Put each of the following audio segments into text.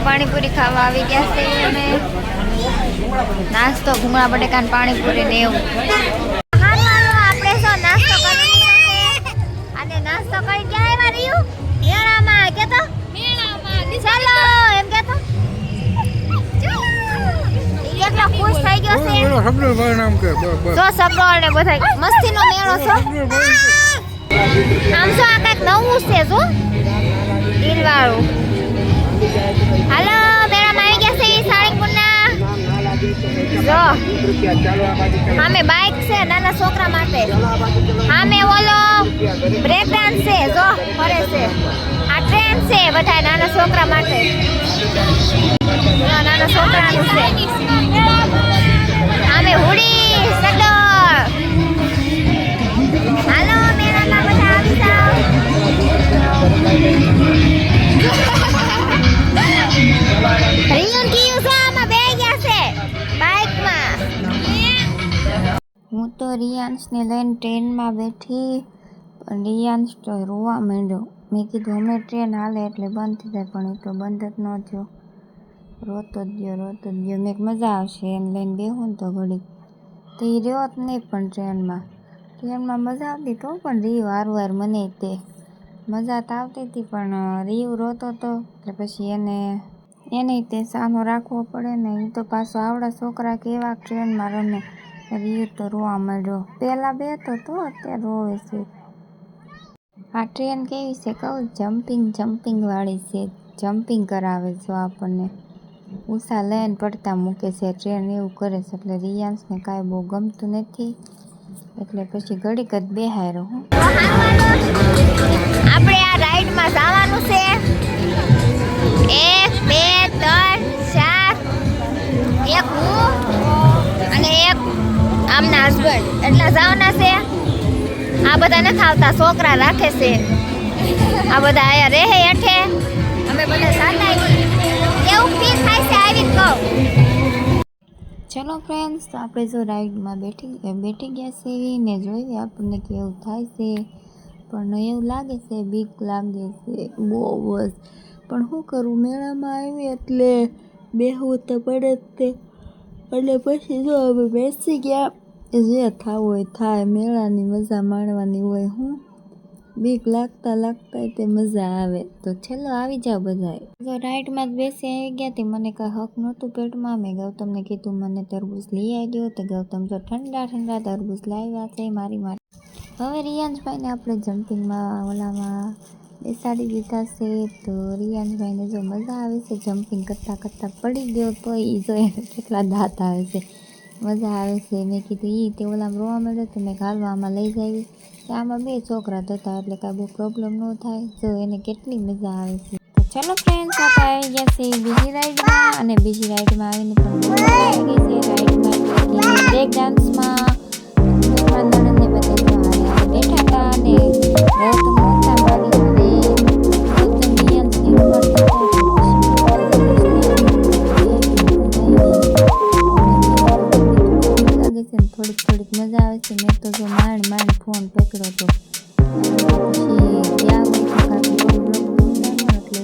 પાણીપુરી ખાવા આવી ગયા છે અને નાસ્તો ભૂંગળા બટેકા ને પાણીપુરી ને એવું. આપણે શું નાસ્તો કરી અને નાસ્તો કરી ક્યાં આવ્યા રહ્યું મેળામાં કેતો ચાલો એમ કેતો કેટલો ખુશ થઈ ગયો છે. જો સગવડ ને બધા મસ્તીનો મેળો છો. આમ શું આ કઈક નવું છે જો દિલવાળું. હાલો મેળામાં આવી ગયા છે સાળીપુરના. જો સામે બાઇક છે નાના છોકરા માટે. સામે ઓલો બ્રેક ડાન્સ છે જો ફરે છે. આ ટ્રેન છે બધા નાના છોકરા માટે. નાના છોકરાનું છે. સામે હુડી સડોળ. હાલો મેળામાં બધા આવી જાવ. રિયન કીયું છે આમાં બે ગયા છે બાઇકમાં. હું તો રિયાન્સને લઈને ટ્રેનમાં બેઠી પણ રિયાન્સ તો રોવા માંડ્યો. મેં કીધું હમણાં ટ્રેન હાલે એટલે બંધ થઈ જાય પણ એ તો બંધ જ ન થયો. રોતો જ ગયો. મેં મજા આવશે એમ લઈને બેહું તો ઘડીક તો એ રહ્યો જ નહીં. પણ ટ્રેનમાં મજા આવતી તો પણ રીવ વાર મને તે મજા તો આવતી હતી પણ રીવ રોતો હતો એટલે પછી એને તે સાનો રાખવો પડે ને. એ તો પાછો આવડા છોકરા કેવા ટ્રેનમાં રમે. રીવ તો રોવા માંડ્યો. પહેલાં બેઠો તો અત્યારે રોવે છે. આ ટ્રેન કેવી છે કહું જમ્પિંગ વાળી છે. જમ્પિંગ કરાવે જો આપણને ઉષા લઈને પડતા મૂકે છે. ટ્રેન એવું કરે છે એટલે રિયાન્સને કાંઈ બહુ ગમતું નથી એટલે પછી ઘડીક જ બેહાય રહું. આપણે આ રાઈડમાં જવાનું છે 1 2 3 4 એક હું અને એક આમના હસબન્ડ એટલા જવાના છે. આ બધા નથી આવતા છોકરા રાખે છે. આ બધા આયા રહે હેઠે અમે બધા સાથે એવું ફીલ થાય છે આવી જ કહું. ચલો ફ્રેન્ડ્સ તો આપણે જો રાઈડમાં બેઠી ગયા છે ને જોઈએ આપણને કેવું થાય છે. પણ એવું લાગે છે બીક લાગે છે બહુ જ. પણ શું કરું મેળામાં આવી એટલે બેહવું તો પડે જ તે. એટલે પછી જો અમે બેસી ગયા જે થવું હોય થાય. મેળાની મજા માણવાની હોય. હું બીક લાગતા તે મજા આવે. તો ચલો આવી જાઓ બધા. જો રાઈડમાં જ બેસી આવી ગયા તે મને કાંઈ હક નહોતું પેટમાં. મેં ગૌતમને કીધું મને તરબૂચ લઈ આવ્યો તો ગૌતમ જો ઠંડા તરબૂચ લાવ્યા છે મારી માટે. હવે રિયાન્સભાઈને આપણે જમ્પિંગમાં ઓલામાં બેસાડી દીધા છે. તો રિયાન્સભાઈને જો મજા આવે છે જમ્પિંગ કરતાં પડી ગયો તો એ જો એને કેટલા દાંત આવે છે. મજા આવે છે. મેં કીધું તે ઓલામાં રોવા મળ્યો તો મેં હાલવામાં લઈ જાવી. આમાં 2 છોકરા હતા એટલે કાંઈ બહુ પ્રોબ્લેમ ન થાય. જો એને કેટલી મજા આવે છે. તો ચલો ફ્રેન્ડ્સ આપણે આવી ગયા છે બીજી રાઈડમાં અને બીજી રાઈડમાં આવીને પણ મજા આવી ગઈ છે. રાઈડમાં બ્રેક ડાન્સમાં નણંદને બધા બેઠા હતા અને ગૌતમ મોટા મારી અને ગૌતમ રિયાન્સની ઉંમર લાગે છે ને થોડીક મજા આવે છે. મેં તો જો માંડ ફોન પકડ્યો હતો પછી ગયા હોય તો કાંઈ એટલે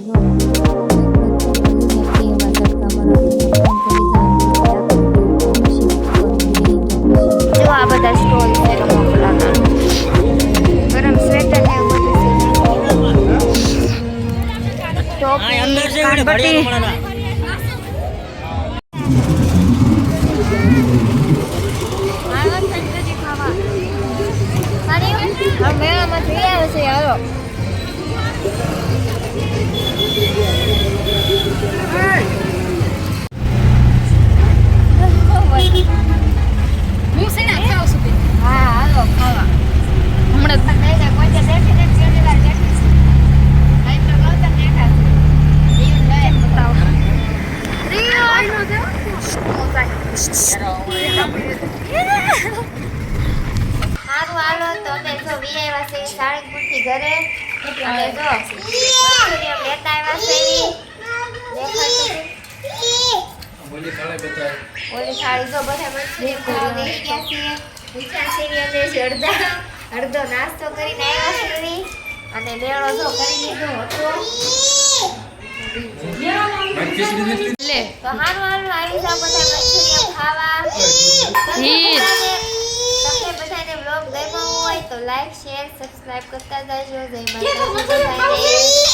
જો આ બધા સ્ટોલ છે રમકડાના. ગરમ સ્વેટર ને એવું બધું છે. કાનપટ્ટી મેળામાં જઈ આવે છે. હાલો હા હાલો ખાવા હમણાં સારું હાલો તો અમે જો વી આવ્યા છે સાળીપુરથી ઘરે અને જો લેતા આવ્યા છે. ઓલી સાડી જો બધા મસ્તી કરી ગયા છીએ. મીઠા સિરિયલ છે અડધો નાસ્તો કરીને આવ્યા છે અને મેળો જો કરી લીધો હતો. લે તો હારું આવી જાવ બધા મંચુરિયન ખાવા. હીર. તમને બધાને બ્લોગ ગમ્યો હોય તો લાઈક શેર સબસ્ક્રાઇબ કરતા જાજો. જય માતાજી બધાને.